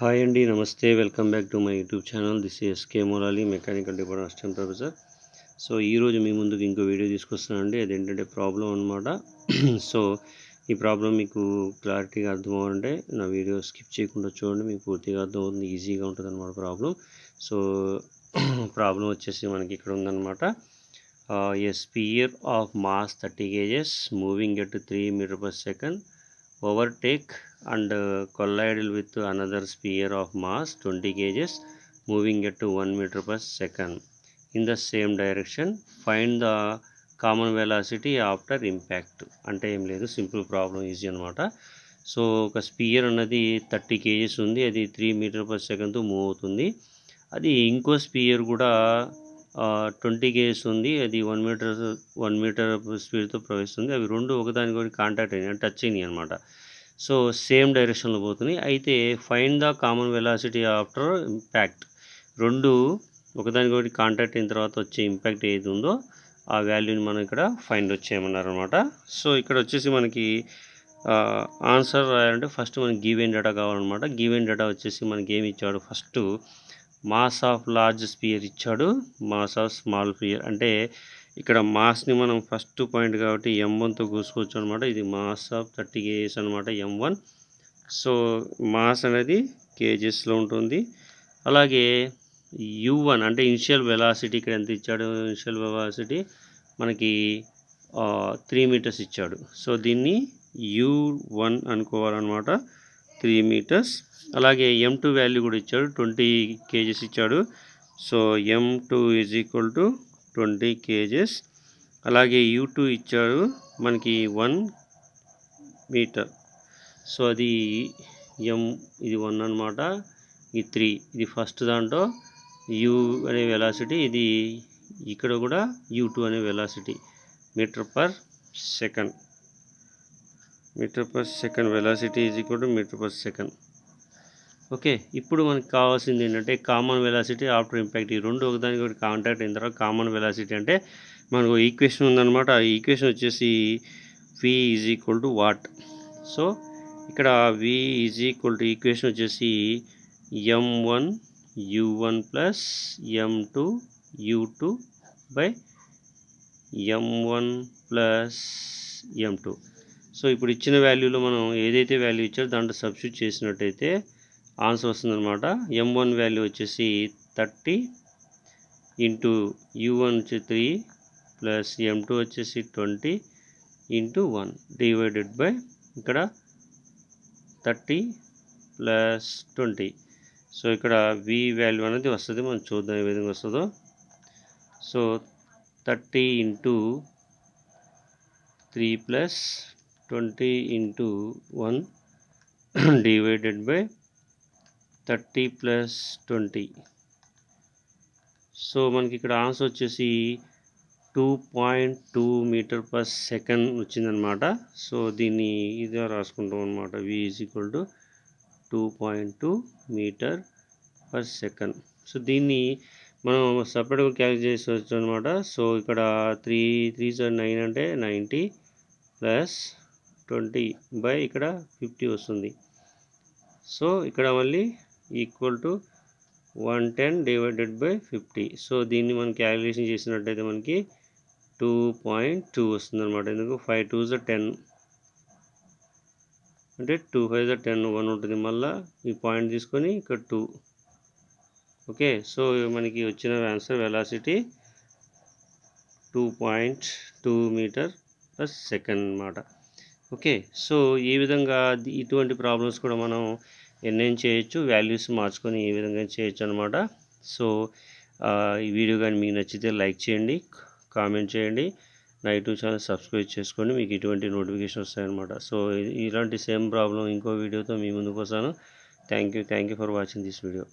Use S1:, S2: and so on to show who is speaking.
S1: Hi అండి, నమస్తే. Welcome back to my YouTube channel. This is SK Murali, mechanical department assistant professor. So ఈరోజు మీ ముందుకు ఇంకో వీడియో తీసుకొస్తున్నానండి. అదేంటంటే ప్రాబ్లం అనమాట. సో ఈ ప్రాబ్లం మీకు క్లారిటీగా అర్థం అవ్వాలంటే నా వీడియో స్కిప్ చేయకుండా చూడండి, మీకు పూర్తిగా అర్థమవుతుంది, ఈజీగా ఉంటుంది అనమాట ప్రాబ్లం. సో ప్రాబ్లం వచ్చేసి మనకి ఇక్కడ ఉందన్నమాట. ఏ spear of mass 30 kgs moving at 3 meter per second overtake and collided with another sphere of mass 20 kgs moving at 1 meter per second in the same direction. Find the common velocity after impact. అంటే ఏం లేదు, simple problem, easy అనమాట. So ఒక spear అన్నది 30 kgs ఉంది, అది 3 meter per second move అవుతుంది. అది ఇంకో స్పియర్ కూడా 20 kgs ఉంది, అది 1 మీటర్ స్పీడ్తో ప్రవహిస్తుంది. అవి రెండు ఒకదానికొకటి కాంటాక్ట్ అయినాయి, టచ్ అయినాయి అనమాట. సో సేమ్ డైరెక్షన్లో పోతున్నాయి. అయితే find the common velocity after impact. రెండు ఒకదానికొకటి కాంటాక్ట్ అయిన తర్వాత వచ్చే ఇంపాక్ట్ ఏది ఉందో ఆ వాల్యూని మనం ఇక్కడ ఫైండ్ వచ్చేయమన్నారు అనమాట. సో ఇక్కడ వచ్చేసి మనకి ఆన్సర్ రాయాలంటే ఫస్ట్ మనకి గివెన్ డేటా కావాలన్నమాట. గివెన్ డేటా వచ్చేసి మనకి ఏమి ఇచ్చాడు, first mass of large sphere ఇచ్చాడు, మాస్ ఆఫ్ స్మాల్ స్పియర్. అంటే ఇక్కడ మాస్ని మనం ఫస్ట్ పాయింట్ కాబట్టి m1తో కూసుకోవచ్చు అనమాట. ఇది మాస్ ఆఫ్ 30 kgs అనమాట, m1. సో మాస్ అనేది కేజెస్లో ఉంటుంది. అలాగే u1 అంటే ఇనిషియల్ వెలాసిటీ ఇక్కడ ఎంత ఇచ్చాడు, ఇనిషియల్ వెలాసిటీ మనకి 3 meters ఇచ్చాడు. సో దీన్ని u1 అనుకోవాలన్నమాట, 3 meters. అలాగే m2 వాల్యూ కూడా ఇచ్చాడు, 20 kgs ఇచ్చాడు. So m2 is equal to 20 kgs. అలాగే u2 ఇచ్చాడు మనకి 1 meter. సో అది ఇది 1 అనమాట, ఇది 3. ఇది ఫస్ట్ దాంట్లో u అనే వెలాసిటీ, ఇది ఇక్కడ కూడా u2 అనే velocity, metre per second. Metre per second velocity is equal to metre per second. Okay, ఇప్పుడు మనకు కావాల్సింది ఏంటంటే కామన్ వెలాసిటీ ఆఫ్టర్ ఇంపాక్ట్. ఈ రెండు ఒకదానికి ఒకటి కాంటాక్ట్ అయిన తర్వాత కామన్ వెలాసిటీ అంటే మనకు ఈక్వేషన్ ఉందన్నమాట. ఆ ఈక్వేషన్ వచ్చేసి v is equal to what. So ఇక్కడ v is equal to equation వచ్చేసి m1 u1 plus m2 u2 by m1 plus m2. So ఇప్పుడు ఇచ్చిన వాల్యూలో మనం ఏదైతే వాల్యూ ఇచ్చారో దాంట్లో సబ్స్టిట్యూట్ చేసినట్టయితే ఆన్సర్ వస్తుందన్నమాట. m1 వాల్యూ వచ్చేసి 30 ఇంటూ u1 వచ్చి 3 ప్లస్ m2 వచ్చేసి 20 ఇంటూ 1 డివైడెడ్ బై ఇక్కడ 30 ప్లస్ 20. సో ఇక్కడ v వాల్యూ అనేది వస్తుంది, మనం చూద్దాం ఏ విధంగా వస్తుందో. So 30 into 3 plus 20 into 1 divided by 30 plus 20. So మనకి ఇక్కడ ఆన్సర్ వచ్చేసి 2.2 మీటర్ పర్ సెకండ్ వచ్చిందనమాట. సో దీన్ని ఇదే రాసుకుంటాం అనమాట, v is equal to 2.2 metre per second. So దీన్ని మనం సపరేట్గా క్యాలిక్యులేట్ చేసుకోవచ్చు అనమాట. సో ఇక్కడ 3 3 9 అంటే 90 ప్లస్ 20 బై ఇక్కడ 50 వస్తుంది. సో ఇక్కడ మళ్ళీ equal to 110 divided by 50. So దీన్ని మనం క్యాలిక్యులేషన్ చేసినట్టయితే మనకి 2.2 వస్తుంది అనమాట. ఎందుకు 5 2s 10 అంటే 2 5s 10 1 ఉంటుంది. మళ్ళీ ఈ పాయింట్ తీసుకొని ఇక్కడ 2. ఓకే, సో మనకి వచ్చిన answer velocity 2.2 metre per second అనమాట. ఓకే, సో ఈ విధంగా ఇటువంటి ప్రాబ్లమ్స్ కూడా మనం ఎన్నేం చేయొచ్చు, వాల్యూస్ మార్చుకొని ఈ విధంగా చేయొచ్చు అనమాట. సో ఈ వీడియో కానీ మీకు నచ్చితే లైక్ చేయండి, కామెంట్ చేయండి, నా యూట్యూబ్ ఛానల్ సబ్స్క్రైబ్ చేసుకోండి, మీకు ఇటువంటి నోటిఫికేషన్ వస్తాయన్నమాట. సో ఇలాంటి సేమ్ ప్రాబ్లం ఇంకో వీడియోతో మీ ముందుకు వస్తాను. Thank you for watching this video.